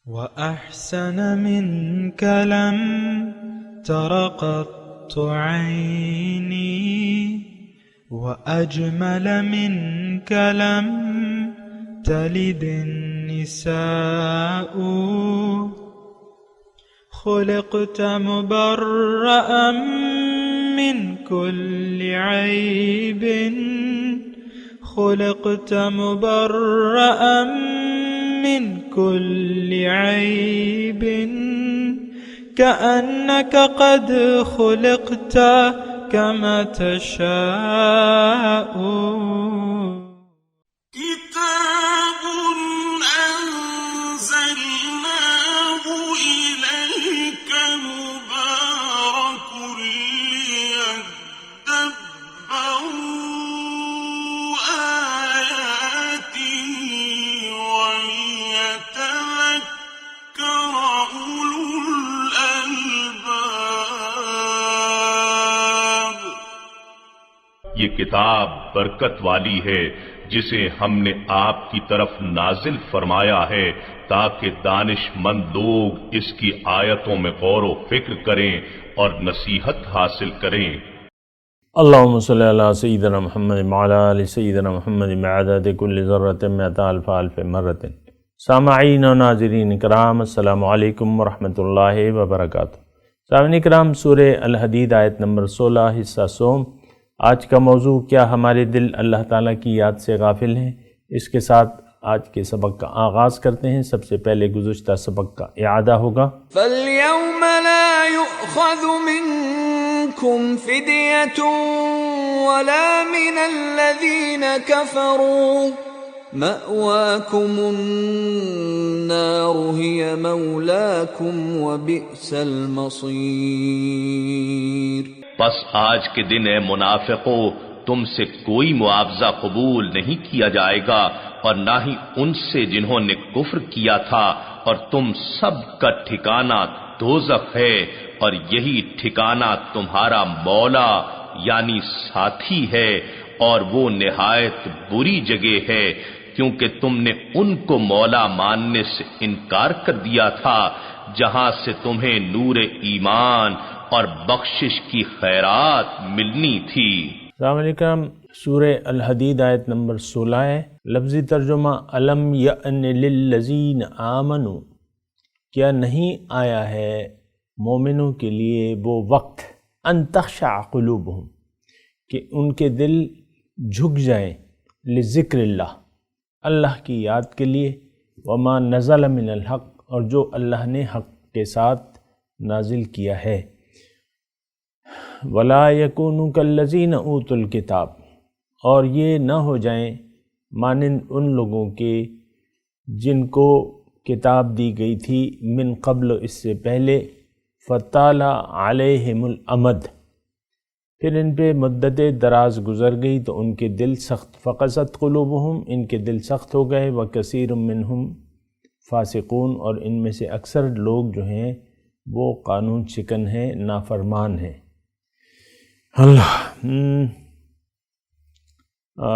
وأحسن منك لم تر قط عيني وأجمل منك لم تلد النساء خلقت مبرأ من كل عيب خلقت مبرأ من كل عيب كأنك قد خلقت كما تشاء كتاب أنزلناه إليك مبارك ليدبروا آياته وليتذكر أولو الألباب۔ یہ کتاب برکت والی ہے جسے ہم نے آپ کی طرف نازل فرمایا ہے تاکہ دانش مند لوگ اس کی آیتوں میں غور و فکر کریں اور نصیحت حاصل کریں۔ اللہم صلی علی سیدنا محمد وعلی آل سیدنا محمد بعدد کل ذرۃ مئۃ الف الف مرۃ۔ سامعین و ناظرین کرام، السلام علیکم ورحمۃ اللہ وبرکاتہ۔ سامعین کرام، سورہ الحدید آیت نمبر 16 حصہ سوم۔ آج کا موضوع، کیا ہمارے دل اللہ تعالیٰ کی یاد سے غافل ہیں؟ اس کے ساتھ آج کے سبق کا آغاز کرتے ہیں۔ سب سے پہلے گزشتہ سبق کا اعادہ ہوگا۔ فَالْيَوْمَ لَا يُؤْخَذُ مِنْكُمْ فِدْيَةٌ وَلَا مِنَ الَّذِينَ كَفَرُوا مَأْوَاكُمُ النَّارُ هِيَ مَوْلَاكُمْ وَبِئْسَ الْمَصِيرُ۔ بس آج کے دن اے منافقو، تم سے کوئی معاوضہ قبول نہیں کیا جائے گا اور نہ ہی ان سے جنہوں نے کفر کیا تھا، اور تم سب کا ٹھکانہ دوزخ ہے، اور یہی ٹھکانہ تمہارا مولا یعنی ساتھی ہے، اور وہ نہایت بری جگہ ہے، کیونکہ تم نے ان کو مولا ماننے سے انکار کر دیا تھا جہاں سے تمہیں نور ایمان اور بخشش کی خیرات ملنی تھی۔ السلام علیکم۔ سورہ الحدید آیت نمبر 16 ہے۔ لفظی ترجمہ، الم یأن للذین آمنوا، کیا نہیں آیا ہے مومنوں کے لیے وہ وقت، ان تخشع قلوبہم، کہ ان کے دل جھک جائیں، لذکر اللہ، اللہ کی یاد کے لیے، وما نزل من الحق، اور جو اللہ نے حق کے ساتھ نازل کیا ہے، ولا یکونوا کالذین اوتوا الکتاب، اور یہ نہ ہو جائیں مانند ان لوگوں کے جن کو کتاب دی گئی تھی، من قبل، اس سے پہلے، فطال علیہم الامد، پھر ان پہ مدت دراز گزر گئی تو ان کے دل سخت، فقست قلوبہم، ان کے دل سخت ہو گئے، وکثیر منہم فاسقون، اور ان میں سے اکثر لوگ جو ہیں وہ قانون شکن ہیں، نافرمان ہیں۔ اللہ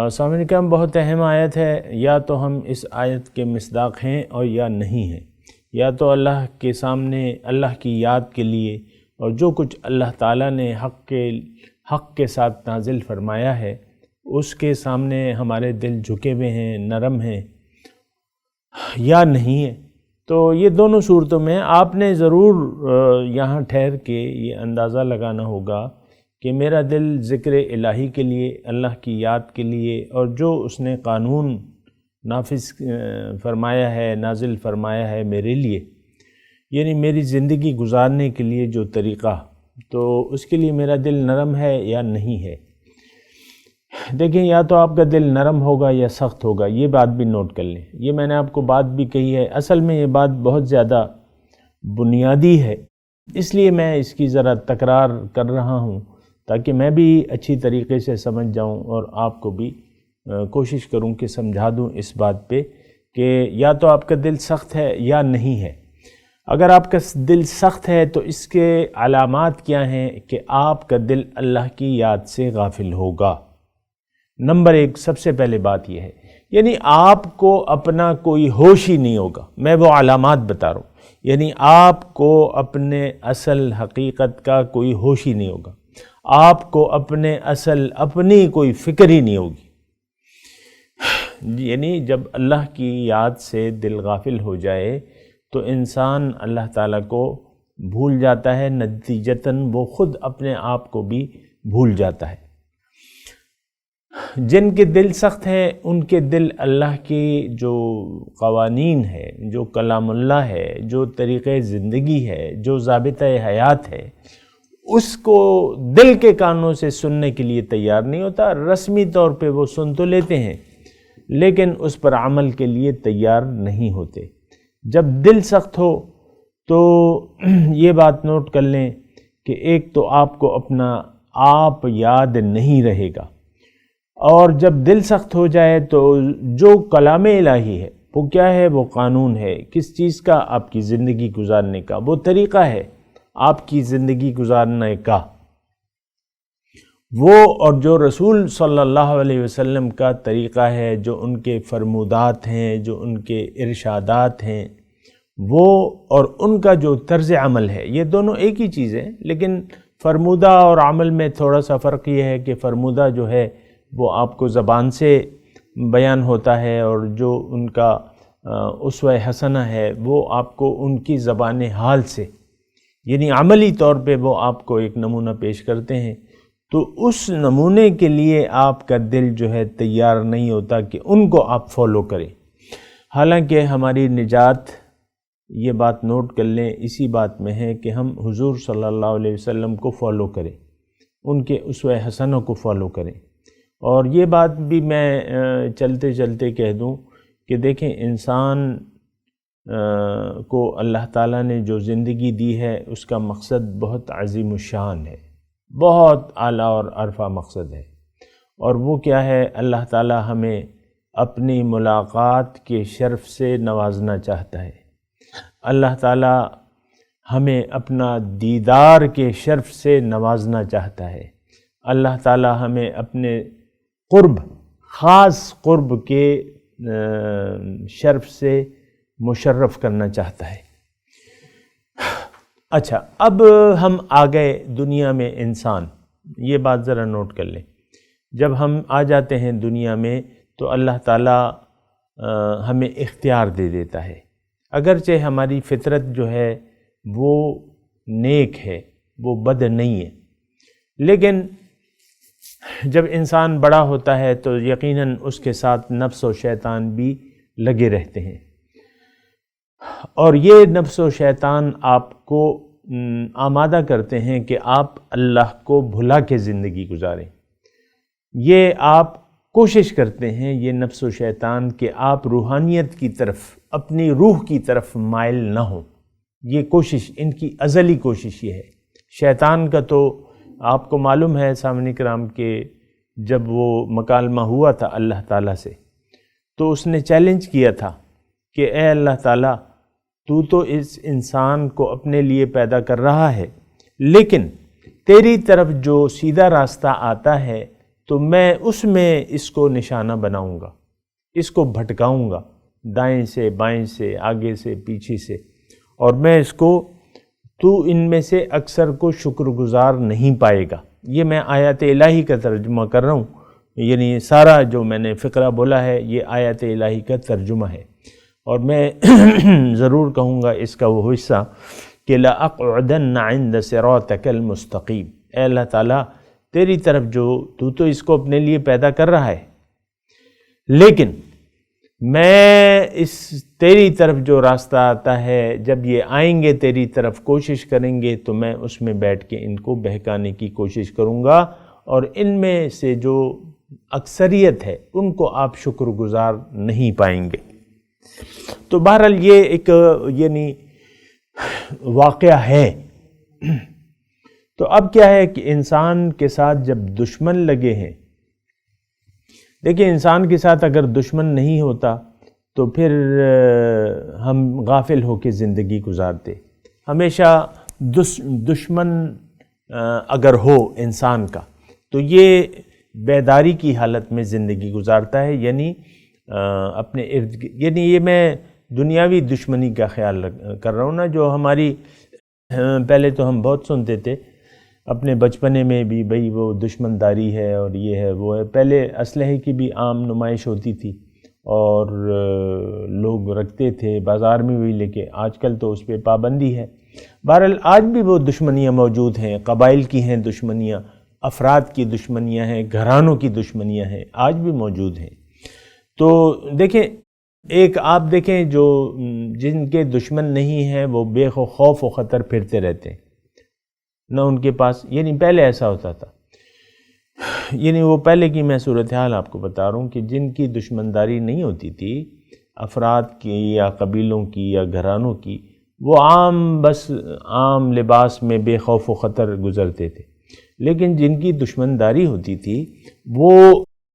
سامعین کرام، بہت اہم آیت ہے۔ یا تو ہم اس آیت کے مصداق ہیں اور یا نہیں ہیں۔ یا تو اللہ کے سامنے، اللہ کی یاد کے لیے، اور جو کچھ اللہ تعالیٰ نے حق کے ساتھ نازل فرمایا ہے اس کے سامنے ہمارے دل جھکے ہوئے ہیں، نرم ہیں، یا نہیں ہے۔ تو یہ دونوں صورتوں میں آپ نے ضرور یہاں ٹھہر کے یہ اندازہ لگانا ہوگا کہ میرا دل ذکر الہی کے لیے، اللہ کی یاد کے لیے، اور جو اس نے قانون نافذ فرمایا ہے، نازل فرمایا ہے میرے لیے، یعنی میری زندگی گزارنے کے لیے جو طریقہ، تو اس کے لیے میرا دل نرم ہے یا نہیں ہے۔ دیکھیں، یا تو آپ کا دل نرم ہوگا یا سخت ہوگا، یہ بات بھی نوٹ کر لیں۔ یہ میں نے آپ کو بات بھی کہی ہے، اصل میں یہ بات بہت زیادہ بنیادی ہے، اس لیے میں اس کی ذرا تکرار کر رہا ہوں تاکہ میں بھی اچھی طریقے سے سمجھ جاؤں اور آپ کو بھی کوشش کروں کہ سمجھا دوں اس بات پہ کہ یا تو آپ کا دل سخت ہے یا نہیں ہے۔ اگر آپ کا دل سخت ہے تو اس کے علامات کیا ہیں کہ آپ کا دل اللہ کی یاد سے غافل ہوگا۔ نمبر 1، سب سے پہلے بات یہ ہے، یعنی آپ کو اپنا کوئی ہوش ہی نہیں ہوگا. میں وہ علامات بتا رہا ہوں. یعنی آپ کو اپنے اصل حقیقت کا کوئی ہوش ہی نہیں ہوگا. آپ کو اپنی کوئی فکر ہی نہیں ہوگی. یعنی جب اللہ کی یاد سے دل غافل ہو جائے تو انسان اللہ تعالیٰ کو بھول جاتا ہے، نتیجتاً وہ خود اپنے آپ کو بھی بھول جاتا ہے. جن کے دل سخت ہیں ان کے دل اللہ کی جو قوانین ہے، جو کلام اللہ ہے، جو طریقۂ زندگی ہے، جو ضابطۂ حیات ہے، اس کو دل کے کانوں سے سننے کے لیے تیار نہیں ہوتا. رسمی طور پہ وہ سن تو لیتے ہیں لیکن اس پر عمل کے لیے تیار نہیں ہوتے. جب دل سخت ہو تو یہ بات نوٹ کر لیں کہ ایک تو آپ کو اپنا آپ یاد نہیں رہے گا، اور جب دل سخت ہو جائے تو جو کلام الہی ہے وہ کیا ہے، وہ قانون ہے کس چیز کا، آپ کی زندگی گزارنے کا، وہ طریقہ ہے آپ کی زندگی گزارنے کا، وہ اور جو رسول صلی اللہ علیہ وسلم کا طریقہ ہے، جو ان کے فرمودات ہیں، جو ان کے ارشادات ہیں، وہ اور ان کا جو طرز عمل ہے، یہ دونوں ایک ہی چیز ہے. لیکن فرمودہ اور عمل میں تھوڑا سا فرق یہ ہے کہ فرمودہ جو ہے وہ آپ کو زبان سے بیان ہوتا ہے، اور جو ان کا اسوہ حسنہ ہے وہ آپ کو ان کی زبان حال سے، یعنی عملی طور پہ وہ آپ کو ایک نمونہ پیش کرتے ہیں. تو اس نمونے کے لیے آپ کا دل جو ہے تیار نہیں ہوتا کہ ان کو آپ فالو کریں. حالانکہ ہماری نجات، یہ بات نوٹ کر لیں، اسی بات میں ہے کہ ہم حضور صلی اللہ علیہ وسلم کو فالو کریں، ان کے اسوہ حسنوں کو فالو کریں. اور یہ بات بھی میں چلتے چلتے کہہ دوں کہ دیکھیں، انسان کو اللہ تعالیٰ نے جو زندگی دی ہے اس کا مقصد بہت عظیم الشان ہے، بہت اعلیٰ اور عرفہ مقصد ہے. اور وہ کیا ہے؟ اللہ تعالیٰ ہمیں اپنی ملاقات کے شرف سے نوازنا چاہتا ہے. اللہ تعالیٰ ہمیں اپنا دیدار کے شرف سے نوازنا چاہتا ہے. اللہ تعالیٰ ہمیں اپنے قرب، خاص قرب کے شرف سے مشرف کرنا چاہتا ہے. اچھا، اب ہم آ گئے دنیا میں انسان. یہ بات ذرا نوٹ کر لیں، جب ہم آ جاتے ہیں دنیا میں تو اللہ تعالیٰ ہمیں اختیار دے دیتا ہے. اگرچہ ہماری فطرت جو ہے وہ نیک ہے، وہ بد نہیں ہے، لیکن جب انسان بڑا ہوتا ہے تو یقیناً اس کے ساتھ نفس و شیطان بھی لگے رہتے ہیں، اور یہ نفس و شیطان آپ کو آمادہ کرتے ہیں کہ آپ اللہ کو بھلا کے زندگی گزاریں. یہ آپ کوشش کرتے ہیں، یہ نفس و شیطان، کہ آپ روحانیت کی طرف، اپنی روح کی طرف مائل نہ ہوں. یہ کوشش، ان کی ازلی کوشش یہ ہے. شیطان کا تو آپ کو معلوم ہے سامعین کرام کہ جب وہ مکالمہ ہوا تھا اللہ تعالیٰ سے تو اس نے چیلنج کیا تھا کہ اے اللہ تعالیٰ، تو اس انسان کو اپنے لیے پیدا کر رہا ہے، لیکن تیری طرف جو سیدھا راستہ آتا ہے تو میں اس میں اس کو نشانہ بناؤں گا، اس کو بھٹکاؤں گا، دائیں سے بائیں سے، آگے سے پیچھے سے، اور میں اس کو، تو ان میں سے اکثر کو شکر گزار نہیں پائے گا. یہ میں آیات الہی کا ترجمہ کر رہا ہوں، یعنی سارا جو میں نے فقرہ بولا ہے یہ آیات الہی کا ترجمہ ہے. اور میں ضرور کہوں گا اس کا وہ حصہ کہ لَأَقْعُدَنَّ عِنْدَ صِرَاطِكَ الْمُسْتَقِيمِ. اے اللہ تعالیٰ، تیری طرف جو تو اس کو اپنے لیے پیدا کر رہا ہے، لیکن میں اس تیری طرف جو راستہ آتا ہے، جب یہ آئیں گے تیری طرف کوشش کریں گے تو میں اس میں بیٹھ کے ان کو بہکانے کی کوشش کروں گا، اور ان میں سے جو اکثریت ہے ان کو آپ شکر گزار نہیں پائیں گے. تو بہرحال یہ ایک یعنی واقعہ ہے. تو اب کیا ہے کہ انسان کے ساتھ جب دشمن لگے ہیں، دیکھیں انسان کے ساتھ اگر دشمن نہیں ہوتا تو پھر ہم غافل ہو کے زندگی گزارتے. ہمیشہ دشمن اگر ہو انسان کا تو یہ بیداری کی حالت میں زندگی گزارتا ہے، یعنی اپنے ارد گرد، یعنی یہ میں دنیاوی دشمنی کا خیال کر رہا ہوں نا، جو ہماری پہلے تو ہم بہت سنتے تھے اپنے بچپنے میں بھی، بھئی وہ دشمن داری ہے اور یہ ہے وہ ہے. پہلے اسلحے کی بھی عام نمائش ہوتی تھی اور لوگ رکھتے تھے بازار میں بھی، لیکن آج کل تو اس پہ پابندی ہے. بہرحال آج بھی وہ دشمنیاں موجود ہیں، قبائل کی ہیں دشمنیاں، افراد کی دشمنیاں ہیں، گھرانوں کی دشمنیاں ہیں، آج بھی موجود ہیں. تو دیکھیں، ایک آپ دیکھیں جو جن کے دشمن نہیں ہیں وہ بے خوف و خطر پھرتے رہتے ہیں، نہ ان کے پاس، یعنی پہلے ایسا ہوتا تھا، یعنی وہ پہلے کی میں صورتحال آپ کو بتا رہا ہوں کہ جن کی دشمنداری نہیں ہوتی تھی افراد کی یا قبیلوں کی یا گھرانوں کی، وہ بس عام لباس میں بے خوف و خطر گزرتے تھے. لیکن جن کی دشمنداری ہوتی تھی وہ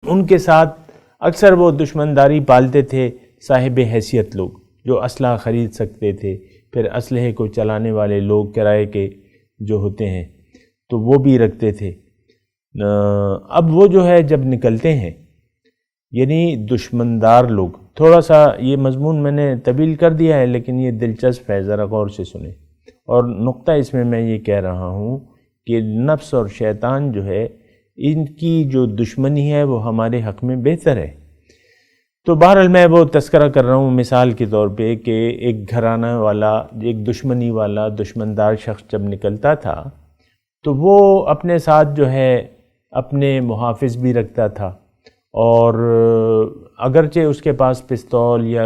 ان کے ساتھ اکثر وہ دشمنداری پالتے تھے صاحب حیثیت لوگ جو اسلحہ خرید سکتے تھے، پھر اسلحے کو چلانے والے لوگ کرائے کے جو ہوتے ہیں تو وہ بھی رکھتے تھے. اب وہ جو ہے جب نکلتے ہیں، یعنی دشمندار لوگ، تھوڑا سا یہ مضمون میں نے طویل کر دیا ہے لیکن یہ دلچسپ ہے، ذرا غور سے سنیں. اور نقطہ اس میں یہ کہہ رہا ہوں کہ نفس اور شیطان جو ہے ان کی جو دشمنی ہے وہ ہمارے حق میں بہتر ہے. تو بہرحال میں وہ تذکرہ کر رہا ہوں مثال کے طور پہ کہ ایک گھرانہ والا، ایک دشمنی والا دشمندار شخص جب نکلتا تھا تو وہ اپنے ساتھ جو ہے اپنے محافظ بھی رکھتا تھا، اور اگرچہ اس کے پاس پستول یا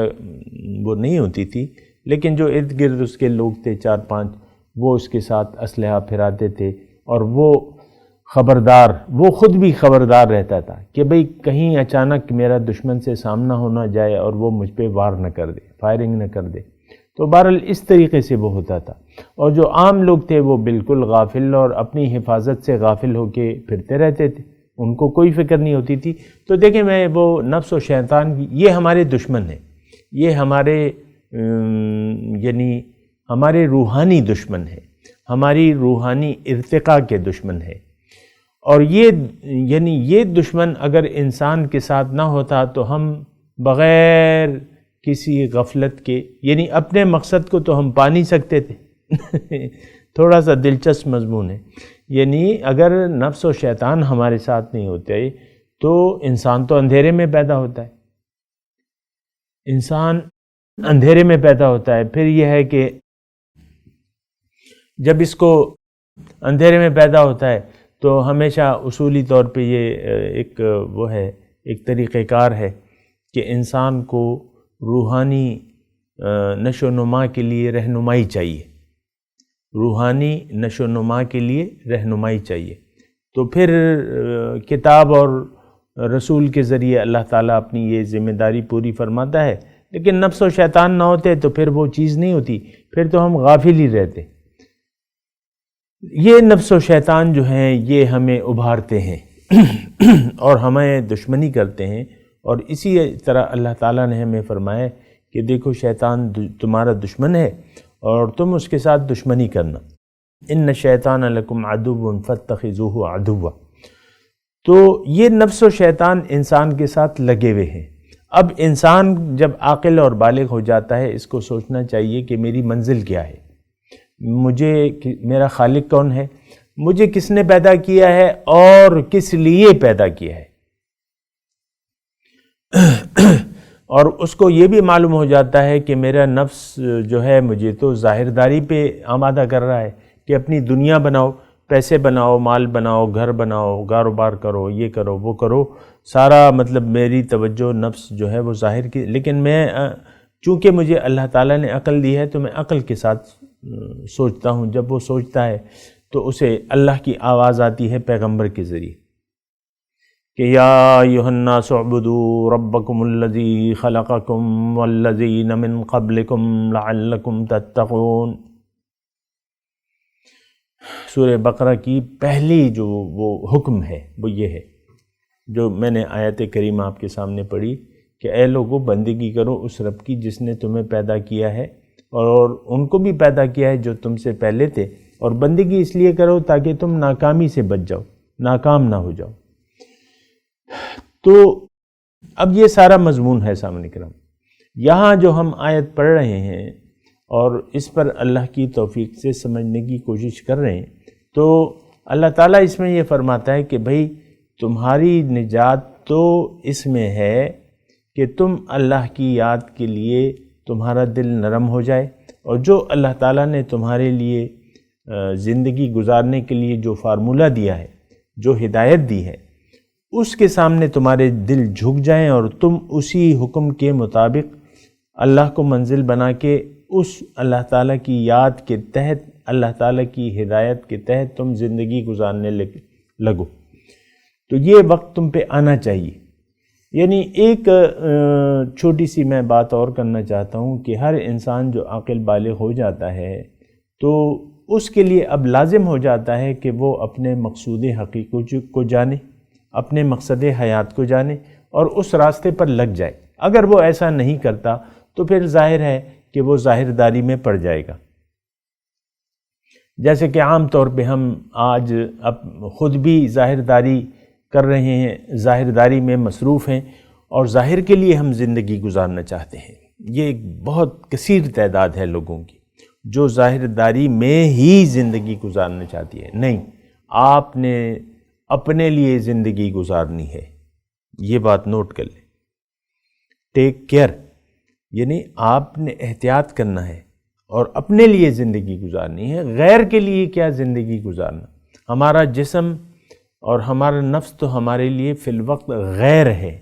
وہ نہیں ہوتی تھی لیکن جو ارد گرد اس کے لوگ تھے 4-5 وہ اس کے ساتھ اسلحہ پھراتے تھے، اور وہ خبردار، وہ خود بھی خبردار رہتا تھا کہ بھئی کہیں اچانک میرا دشمن سے سامنا ہونا جائے اور وہ مجھ پہ وار نہ کر دے، فائرنگ نہ کر دے. تو بہرحال اس طریقے سے وہ ہوتا تھا. اور جو عام لوگ تھے وہ بالکل غافل اور اپنی حفاظت سے غافل ہو کے پھرتے رہتے تھے، ان کو کوئی فکر نہیں ہوتی تھی. تو دیکھیں، میں وہ نفس و شیطان یہ ہمارے دشمن ہیں، یہ ہمارے یعنی ہمارے روحانی دشمن ہیں، ہماری روحانی ارتقاء کے دشمن ہیں. اور یہ دشمن اگر انسان کے ساتھ نہ ہوتا تو ہم بغیر کسی غفلت کے، یعنی اپنے مقصد کو تو ہم پا نہیں سکتے تھے. تھوڑا سا دلچسپ مضمون ہے. یعنی اگر نفس و شیطان ہمارے ساتھ نہیں ہوتے تو انسان تو اندھیرے میں پیدا ہوتا ہے، انسان اندھیرے میں پیدا ہوتا ہے. پھر یہ ہے کہ جب اس کو اندھیرے میں پیدا ہوتا ہے تو ہمیشہ اصولی طور پہ یہ ایک طریقہ کار ہے کہ انسان کو روحانی نشو و نما کے لیے رہنمائی چاہیے، روحانی نشو و نما کے لیے رہنمائی چاہیے. تو پھر کتاب اور رسول کے ذریعے اللہ تعالیٰ اپنی یہ ذمہ داری پوری فرماتا ہے. لیکن نفس و شیطان نہ ہوتے تو پھر وہ چیز نہیں ہوتی، پھر تو ہم غافل ہی رہتے. یہ نفس و شیطان جو ہیں یہ ہمیں ابھارتے ہیں اور ہمیں دشمنی کرتے ہیں. اور اسی طرح اللہ تعالیٰ نے ہمیں فرمایا کہ دیکھو شیطان تمہارا دشمن ہے اور تم اس کے ساتھ دشمنی کرنا. ان الشیطان لکم عدو فاتخذوہ عدوا. تو یہ نفس و شیطان انسان کے ساتھ لگے ہوئے ہیں. اب انسان جب عاقل اور بالغ ہو جاتا ہے اس کو سوچنا چاہیے کہ میری منزل کیا ہے، میرا خالق کون ہے، مجھے کس نے پیدا کیا ہے اور کس لیے پیدا کیا ہے. اور اس کو یہ بھی معلوم ہو جاتا ہے کہ میرا نفس جو ہے مجھے تو ظاہرداری پہ آمادہ کر رہا ہے کہ اپنی دنیا بناؤ، پیسے بناؤ، مال بناؤ، گھر بناؤ، کاروبار کرو، یہ کرو وہ کرو، سارا مطلب میری توجہ نفس جو ہے وہ ظاہر کی. لیکن میں چونکہ مجھے اللہ تعالیٰ نے عقل دی ہے تو میں عقل کے ساتھ سوچتا ہوں. جب وہ سوچتا ہے تو اسے اللہ کی آواز آتی ہے پیغمبر کے ذریعے کہ یا ایھا الناس اعبدوا ربکم الذی خلقکم والذین من قبلکم لعلکم تتقون. سورہ بقرہ کی پہلی جو وہ حکم ہے وہ یہ ہے جو میں نے آیت کریمہ آپ کے سامنے پڑھی کہ اے لوگو بندگی کرو اس رب کی جس نے تمہیں پیدا کیا ہے اور ان کو بھی پیدا کیا ہے جو تم سے پہلے تھے، اور بندگی اس لیے کرو تاکہ تم ناکامی سے بچ جاؤ، ناکام نہ ہو جاؤ. تو اب یہ سارا مضمون ہے سامنے کرام. یہاں جو ہم آیت پڑھ رہے ہیں اور اس پر اللہ کی توفیق سے سمجھنے کی کوشش کر رہے ہیں، تو اللہ تعالیٰ اس میں یہ فرماتا ہے کہ بھئی تمہاری نجات تو اس میں ہے کہ تم اللہ کی یاد کے لیے تمہارا دل نرم ہو جائے، اور جو اللہ تعالیٰ نے تمہارے لیے زندگی گزارنے کے لیے جو فارمولہ دیا ہے، جو ہدایت دی ہے، اس کے سامنے تمہارے دل جھک جائیں اور تم اسی حکم کے مطابق اللہ کو منزل بنا کے اس اللہ تعالیٰ کی یاد کے تحت، اللہ تعالیٰ کی ہدایت کے تحت تم زندگی گزارنے لگو. تو یہ وقت تم پہ آنا چاہیے. یعنی ایک چھوٹی سی میں بات اور کرنا چاہتا ہوں کہ ہر انسان جو عاقل بالغ ہو جاتا ہے تو اس کے لیے اب لازم ہو جاتا ہے کہ وہ اپنے مقصود حقیقی کو جانے، اپنے مقصد حیات کو جانے اور اس راستے پر لگ جائے. اگر وہ ایسا نہیں کرتا تو پھر ظاہر ہے کہ وہ ظاہرداری میں پڑ جائے گا. جیسے کہ عام طور پہ ہم آج خود بھی ظاہرداری کر رہے ہیں، ظاہرداری میں مصروف ہیں اور ظاہر کے لیے ہم زندگی گزارنا چاہتے ہیں. یہ ایک بہت کثیر تعداد ہے لوگوں کی جو ظاہرداری میں ہی زندگی گزارنا چاہتی ہے. نہیں، آپ نے اپنے لیے زندگی گزارنی ہے. یہ بات نوٹ کر لیں. ٹیک کیئر، یعنی آپ نے احتیاط کرنا ہے اور اپنے لیے زندگی گزارنی ہے. غیر کے لیے کیا زندگی گزارنا؟ ہمارا جسم اور ہمارا نفس تو ہمارے لیے فی الوقت غیر ہے،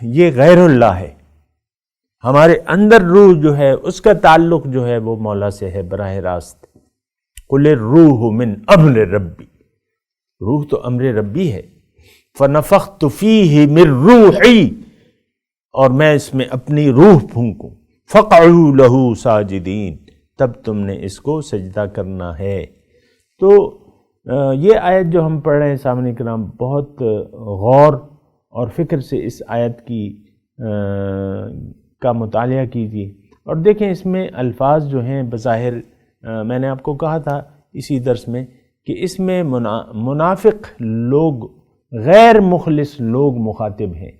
یہ غیر اللہ ہے. ہمارے اندر روح جو ہے اس کا تعلق جو ہے وہ مولا سے ہے براہ راست. قل الروح من امر ربی، روح تو امر ربی ہے. فنفخت فیہ من روحی، اور میں اس میں اپنی روح پھونکوں. فقعوا لہ ساجدین، تب تم نے اس کو سجدہ کرنا ہے. تو یہ آیت جو ہم پڑھ رہے ہیں سامنے کرام، بہت غور اور فکر سے اس آیت کی کا مطالعہ کیجیے اور دیکھیں اس میں الفاظ جو ہیں بظاہر میں نے آپ کو کہا تھا اسی درس میں کہ اس میں منافق لوگ، غیر مخلص لوگ مخاطب ہیں،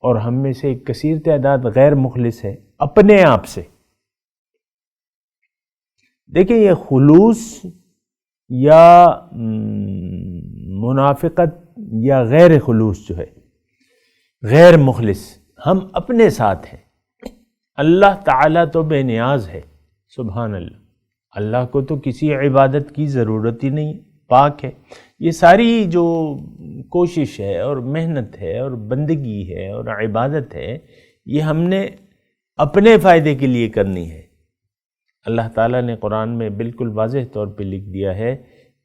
اور ہم میں سے ایک کثیر تعداد غیر مخلص ہے اپنے آپ سے. دیکھیں یہ خلوص یا منافقت یا غیر خلوص جو ہے، غیر مخلص، ہم اپنے ساتھ ہیں. اللہ تعالیٰ تو بے نیاز ہے، سبحان اللہ. اللہ کو تو کسی عبادت کی ضرورت ہی نہیں، پاک ہے. یہ ساری جو کوشش ہے اور محنت ہے اور بندگی ہے اور عبادت ہے، یہ ہم نے اپنے فائدے کے لیے کرنی ہے. اللہ تعالیٰ نے قرآن میں بالکل واضح طور پہ لکھ دیا ہے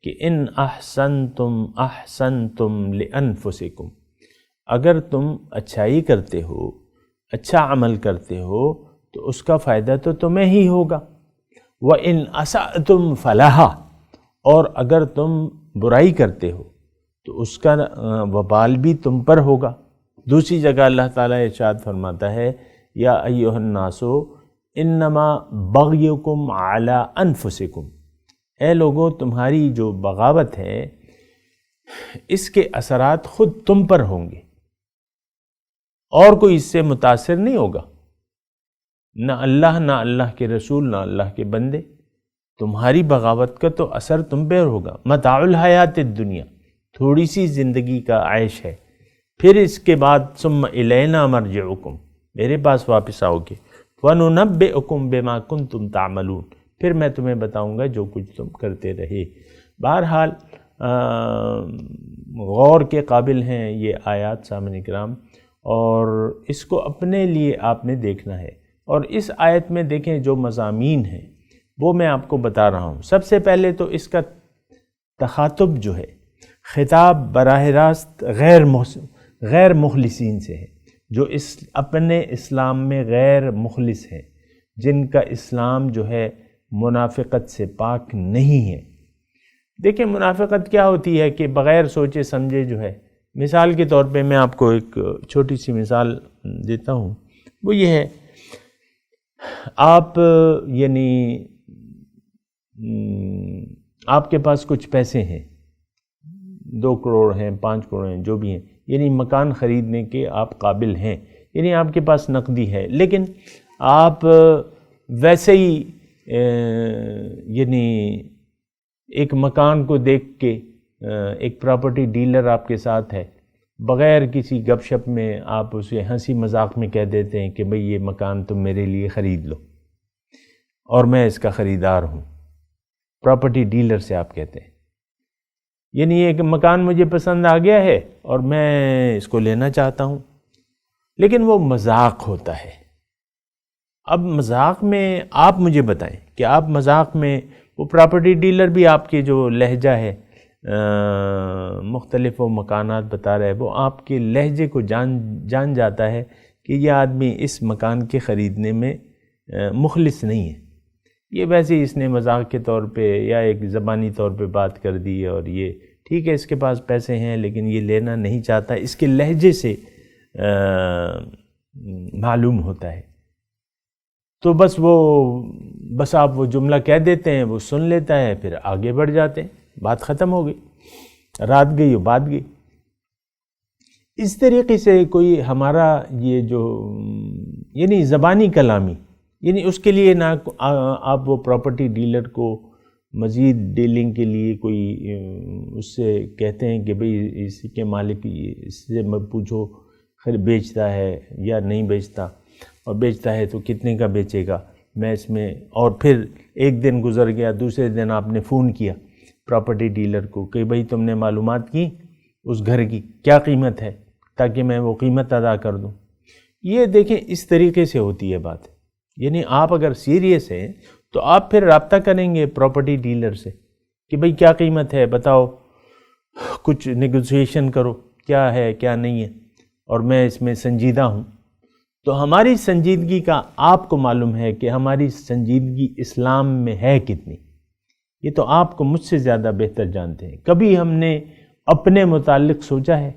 کہ ان احسنتم احسنتم لانفسکم، اگر تم اچھائی کرتے ہو، اچھا عمل کرتے ہو تو اس کا فائدہ تو تمہیں ہی ہوگا. وَإِنْ أَسَأْتُمْ فَلَهَا، اور اگر تم برائی کرتے ہو تو اس کا وبال بھی تم پر ہوگا. دوسری جگہ اللہ تعالیٰ ارشاد فرماتا ہے یا ایھا الناس انما بغیکم علی انفسکم، اے لوگو تمہاری جو بغاوت ہے اس کے اثرات خود تم پر ہوں گے، اور کوئی اس سے متاثر نہیں ہوگا، نہ اللہ، نہ اللہ کے رسول، نہ اللہ کے بندے. تمہاری بغاوت کا تو اثر تم پہ ہوگا. متاع الحیات الدنیا، تھوڑی سی زندگی کا عیش ہے، پھر اس کے بعد ثم الینا مرجعکم، میرے پاس واپس آؤ گے. وَنُنَبِّئُكُم بِمَا كُنتُمْ تَعْمَلُونَ، پھر میں تمہیں بتاؤں گا جو کچھ تم کرتے رہے. بہرحال غور کے قابل ہیں یہ آیات سامعین کرام، اور اس کو اپنے لیے آپ نے دیکھنا ہے. اور اس آیت میں دیکھیں جو مضامین ہیں وہ میں آپ کو بتا رہا ہوں. سب سے پہلے تو اس کا تخاطب جو ہے، خطاب براہ راست غیر مخلصین سے ہے، جو اپنے اسلام میں غیر مخلص ہیں، جن کا اسلام جو ہے منافقت سے پاک نہیں ہے. دیکھیں منافقت کیا ہوتی ہے کہ بغیر سوچے سمجھے جو ہے، مثال کے طور پہ میں آپ کو ایک چھوٹی سی مثال دیتا ہوں. وہ یہ ہے، آپ یعنی آپ کے پاس کچھ پیسے ہیں، 2 کروڑ ہیں، 5 کروڑ ہیں، جو بھی ہیں، یعنی مکان خریدنے کے آپ قابل ہیں، یعنی آپ کے پاس نقدی ہے، لیکن آپ ویسے ہی یعنی ایک مکان کو دیکھ کے ایک پراپرٹی ڈیلر آپ کے ساتھ ہے، بغیر کسی گپ شپ میں آپ اسے ہنسی مذاق میں کہہ دیتے ہیں کہ بھئی یہ مکان تم میرے لیے خرید لو اور میں اس کا خریدار ہوں، پراپرٹی ڈیلر سے آپ کہتے ہیں، یعنی ایک مکان مجھے پسند آ گیا ہے اور میں اس کو لینا چاہتا ہوں، لیکن وہ مذاق ہوتا ہے۔ اب مذاق میں آپ مجھے بتائیں کہ آپ مذاق میں وہ پراپرٹی ڈیلر بھی آپ کے جو لہجہ ہے مختلف وہ مکانات بتا رہا ہے، وہ آپ کے لہجے کو جان جاتا ہے کہ یہ آدمی اس مکان کے خریدنے میں مخلص نہیں ہے، یہ ویسے ہی اس نے مذاق کے طور پہ یا ایک زبانی طور پہ بات کر دی، اور یہ ٹھیک ہے اس کے پاس پیسے ہیں لیکن یہ لینا نہیں چاہتا، اس کے لہجے سے معلوم ہوتا ہے۔ تو بس آپ وہ جملہ کہہ دیتے ہیں، وہ سن لیتا ہے، پھر آگے بڑھ جاتے ہیں، بات ختم ہو گئی، رات گئی اور بات گئی۔ اس طریقے سے کوئی ہمارا یہ جو یعنی زبانی کلامی، یعنی اس کے لیے نہ آپ وہ پراپرٹی ڈیلر کو مزید ڈیلنگ کے لیے کوئی اس سے کہتے ہیں کہ بھئی اس کے مالک اس سے پوچھو بیچتا ہے یا نہیں بیچتا، اور بیچتا ہے تو کتنے کا بیچے گا، میں اس میں، اور پھر ایک دن گزر گیا، دوسرے دن آپ نے فون کیا پراپرٹی ڈیلر کو کہ بھئی تم نے معلومات کی اس گھر کی کیا قیمت ہے، تاکہ میں وہ قیمت ادا کر دوں۔ یہ دیکھیں اس طریقے سے ہوتی ہے بات، یعنی آپ اگر سیریس ہیں تو آپ پھر رابطہ کریں گے پراپرٹی ڈیلر سے کہ بھئی کیا قیمت ہے بتاؤ، کچھ نیگوسیشن کرو، کیا ہے کیا نہیں ہے، اور میں اس میں سنجیدہ ہوں۔ تو ہماری سنجیدگی کا آپ کو معلوم ہے کہ ہماری سنجیدگی اسلام میں ہے کتنی، یہ تو آپ کو مجھ سے زیادہ بہتر جانتے ہیں۔ کبھی ہم نے اپنے متعلق سوچا ہے،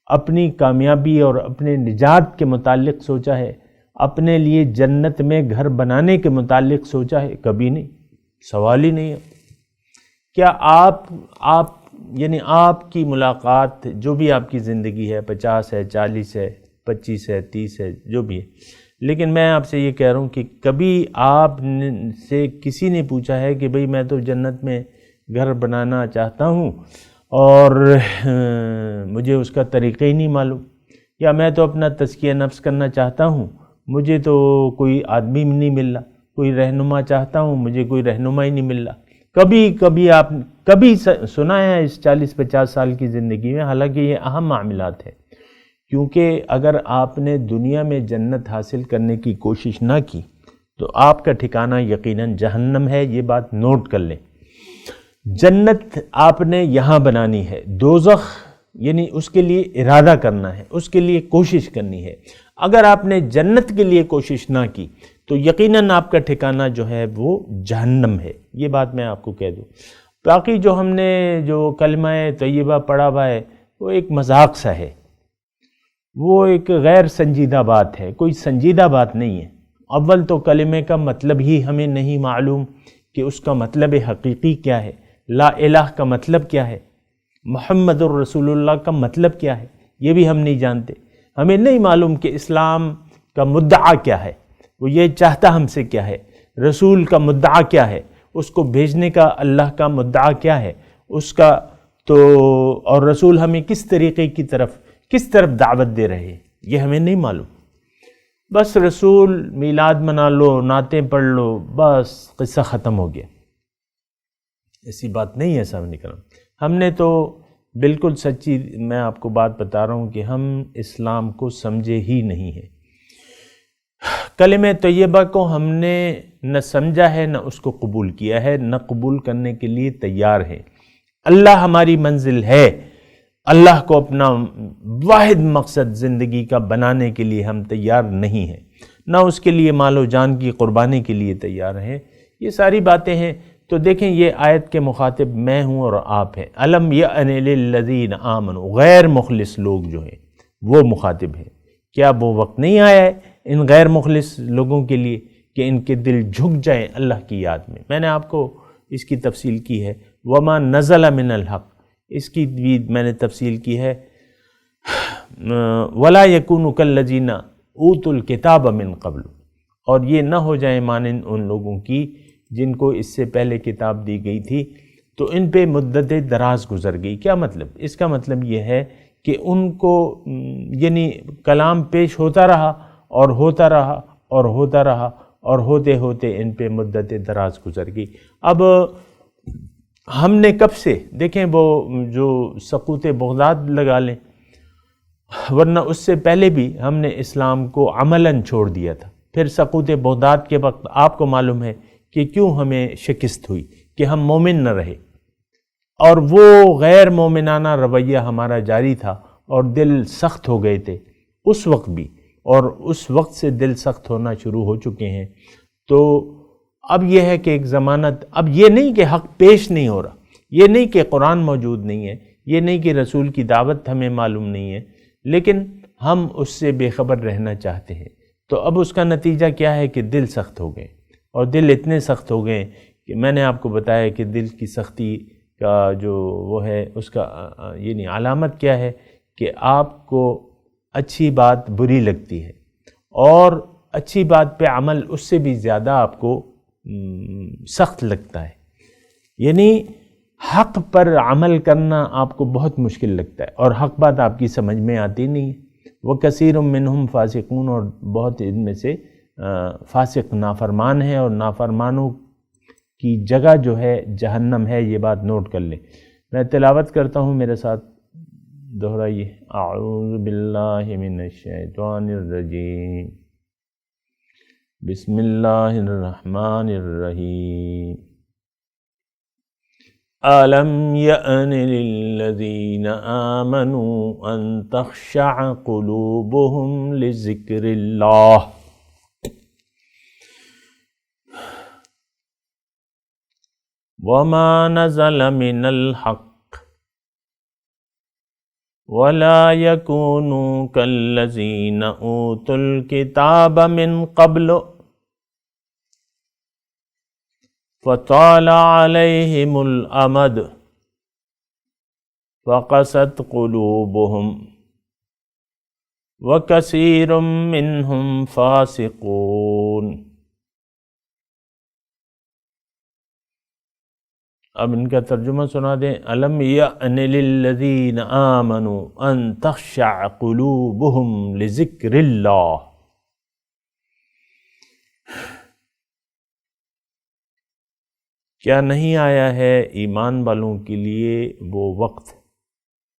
اپنی کامیابی اور اپنے نجات کے متعلق سوچا ہے، اپنے لیے جنت میں گھر بنانے کے متعلق سوچا ہے؟ کبھی نہیں، سوال ہی نہیں ہے۔ کیا آپ یعنی آپ کی ملاقات جو بھی آپ کی زندگی ہے، 50 ہے، 40 ہے، 25 ہے، 30 ہے، جو بھی ہے، لیکن میں آپ سے یہ کہہ رہا ہوں کہ کبھی آپ سے کسی نے پوچھا ہے کہ بھئی میں تو جنت میں گھر بنانا چاہتا ہوں اور مجھے اس کا طریقہ ہی نہیں معلوم، یا میں تو اپنا تزکیہ نفس کرنا چاہتا ہوں، مجھے تو کوئی آدمی نہیں مل رہا، کوئی رہنما چاہتا ہوں، مجھے کوئی رہنما ہی نہیں مل رہا؟ کبھی آپ کبھی سنا ہے اس 40-50 سال کی زندگی میں؟ حالانکہ یہ اہم معاملات ہیں، کیونکہ اگر آپ نے دنیا میں جنت حاصل کرنے کی کوشش نہ کی تو آپ کا ٹھکانہ یقیناً جہنم ہے، یہ بات نوٹ کر لیں۔ جنت آپ نے یہاں بنانی ہے، دوزخ یعنی اس کے لیے ارادہ کرنا ہے، اس کے لیے کوشش کرنی ہے۔ اگر آپ نے جنت کے لیے کوشش نہ کی تو یقیناً آپ کا ٹھکانہ جو ہے وہ جہنم ہے، یہ بات میں آپ کو کہہ دوں۔ باقی جو ہم نے جو کلمہ طیبہ پڑھا ہوا ہے وہ ایک مذاق سا ہے، وہ ایک غیر سنجیدہ بات ہے، کوئی سنجیدہ بات نہیں ہے۔ اول تو کلمے کا مطلب ہی ہمیں نہیں معلوم کہ اس کا مطلب حقیقی کیا ہے، لا الہ کا مطلب کیا ہے، محمد الرسول اللہ کا مطلب کیا ہے، یہ بھی ہم نہیں جانتے۔ ہمیں نہیں معلوم کہ اسلام کا مدعا کیا ہے، وہ یہ چاہتا ہم سے کیا ہے، رسول کا مدعا کیا ہے، اس کو بھیجنے کا اللہ کا مدعا کیا ہے، اس کا تو اور رسول ہمیں کس طریقے کی کس طرف دعوت دے رہے ہیں، یہ ہمیں نہیں معلوم۔ بس رسول میلاد منا لو، نعتیں پڑھ لو، بس قصہ ختم ہو گیا۔ ایسی بات نہیں ہے سامنے کرام۔ ہم نے تو بالکل سچی میں آپ کو بات بتا رہا ہوں کہ ہم اسلام کو سمجھے ہی نہیں ہیں۔ کلمہ طیبہ کو ہم نے نہ سمجھا ہے، نہ اس کو قبول کیا ہے، نہ قبول کرنے کے لیے تیار ہے۔ اللہ ہماری منزل ہے، اللہ کو اپنا واحد مقصد زندگی کا بنانے کے لیے ہم تیار نہیں ہیں، نہ اس کے لیے مال و جان کی قربانی کے لیے تیار ہیں۔ یہ ساری باتیں ہیں۔ تو دیکھیں یہ آیت کے مخاطب میں ہوں اور آپ ہیں۔ الم یأن للذین آمنوا، غیر مخلص لوگ جو ہیں وہ مخاطب ہیں۔ کیا وہ وقت نہیں آیا ہے ان غیر مخلص لوگوں کے لیے کہ ان کے دل جھک جائیں اللہ کی یاد میں؟ میں نے آپ کو اس کی تفصیل کی ہے، وما نزل من الحق، اس کی بھی میں نے تفصیل کی ہے۔ ولا یکونوا کالذین اوتوا الکتاب من قبل، اور یہ نہ ہو جائیں مانند ان لوگوں کی جن کو اس سے پہلے کتاب دی گئی تھی تو ان پہ مدت دراز گزر گئی۔ کیا مطلب؟ اس کا مطلب یہ ہے کہ ان کو یعنی کلام پیش ہوتا رہا اور ہوتا رہا اور ہوتا رہا اور ہوتے ہوتے ان پہ مدت دراز گزر گئی۔ اب ہم نے کب سے دیکھیں وہ جو سقوط بغداد لگا لیں، ورنہ اس سے پہلے بھی ہم نے اسلام کو عملاً چھوڑ دیا تھا۔ پھر سقوط بغداد کے وقت آپ کو معلوم ہے کہ کیوں ہمیں شکست ہوئی، کہ ہم مومن نہ رہے، اور وہ غیر مومنانہ رویہ ہمارا جاری تھا اور دل سخت ہو گئے تھے اس وقت بھی، اور اس وقت سے دل سخت ہونا شروع ہو چکے ہیں۔ تو اب یہ ہے کہ ایک ضمانت، اب یہ نہیں کہ حق پیش نہیں ہو رہا، یہ نہیں کہ قرآن موجود نہیں ہے، یہ نہیں کہ رسول کی دعوت ہمیں معلوم نہیں ہے، لیکن ہم اس سے بے خبر رہنا چاہتے ہیں۔ تو اب اس کا نتیجہ کیا ہے کہ دل سخت ہو گئے، اور دل اتنے سخت ہو گئے کہ میں نے آپ کو بتایا کہ دل کی سختی کا جو وہ ہے اس کا یعنی علامت کیا ہے کہ آپ کو اچھی بات بری لگتی ہے، اور اچھی بات پہ عمل اس سے بھی زیادہ آپ کو سخت لگتا ہے، یعنی حق پر عمل کرنا آپ کو بہت مشکل لگتا ہے، اور حق بات آپ کی سمجھ میں آتی نہیں ہے۔ وَكَثِيرٌ مِّنْهُمْ فَاسِقُونَ، اور بہت ان میں سے فاسق نافرمان ہیں، اور نافرمانوں کی جگہ جو ہے جہنم ہے، یہ بات نوٹ کر لیں۔ میں تلاوت کرتا ہوں، میرے ساتھ دہرائیے۔ اعوذ باللہ من الشیطان الرجیم، بسم اللہ الرحمن الرحیم۔ أَلَمْ يَأْنِ لِلَّذِينَ آمَنُوا أَن تَخْشَعَ قُلُوبُهُمْ لِذِكْرِ اللَّهِ وَمَا نَزَلَ مِنَ الْحَقِّ وَلَا يَكُونُوا كَالَّذِينَ أُوتُوا الْكِتَابَ مِنْ قَبْلُ فَطَالَ عَلَيْهِمُ الْأَمَدُ فَقَسَتْ قُلُوبُهُمْ وَكَثِيرٌ مِّنْهُمْ فَاسِقُونَ۔ اب ان کا ترجمہ سنا دیں۔ أَلَمْ يَأْنِ لِلَّذِينَ آمَنُوا أَن تَخْشَعَ قُلُوبُهُمْ لِذِكْرِ اللَّهِ، کیا نہیں آیا ہے ایمان والوں کے لیے وہ وقت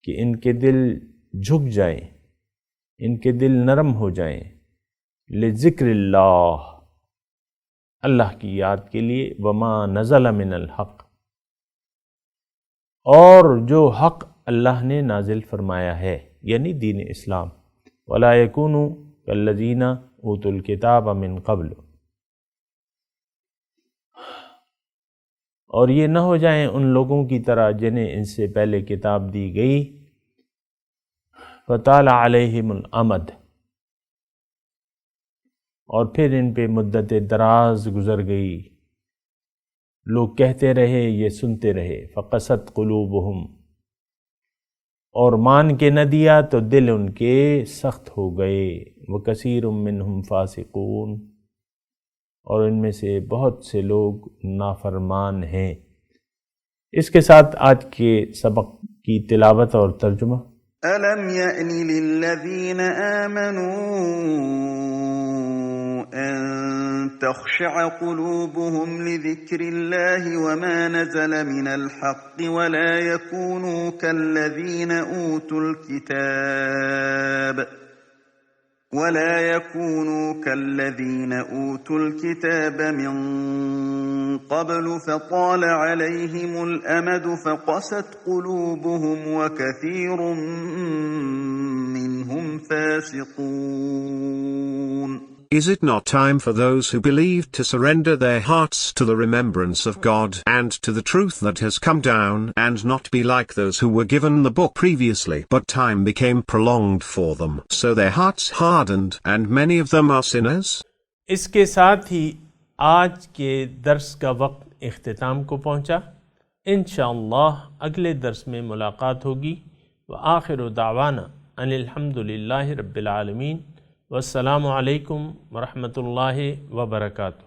کہ ان کے دل جھک جائیں، ان کے دل نرم ہو جائیں، لذکر اللہ، اللہ کی یاد کے لیے، وما نزل من الحق، اور جو حق اللہ نے نازل فرمایا ہے یعنی دین اسلام، ولا یکونوا کالذین اوتوا الکتاب من قبل، اور یہ نہ ہو جائیں ان لوگوں کی طرح جنہیں ان سے پہلے کتاب دی گئی، فطال علیہم الامد، اور پھر ان پہ مدت دراز گزر گئی، لوگ کہتے رہے یہ سنتے رہے، فقست قلوبہم، اور مان کے نہ دیا تو دل ان کے سخت ہو گئے، وکثیر منہم فاسقون، اور ان میں سے بہت سے لوگ نافرمان ہیں۔ اس کے ساتھ آج کے سبق کی تلاوت اور ترجمہ۔ أَلَمْ يَأْنِ لِلَّذِينَ آمَنُوا أَن تَخْشَعَ قُلُوبُهُمْ لِذِكْرِ اللَّهِ وَمَا نَزَلَ مِنَ الْحَقِّ وَلَا يَكُونُوا كَالَّذِينَ أُوتُوا الْكِتَابَ مِنْ قَبْلُ فَطَالَ عَلَيْهِمُ الْأَمَدُ فَقَسَتْ قُلُوبُهُمْ وَكَثِيرٌ مِّنْهُمْ فَاسِقُونَ۔ Is it not time for those who believe to surrender their hearts to the remembrance of God and to the truth that has come down, and not be like those who were given the book previously, but time became prolonged for them, so their hearts hardened, and many of them are sinners? اس کے ساتھ ہی آج کے درس کا وقت اختتام کو پہنچا۔ انشاءاللہ اگلے درس میں ملاقات ہوگی۔ وآخر دعوانا ان الحمدللہ رب العالمین، والسلام علیکم ورحمۃ اللہ وبرکاتہ۔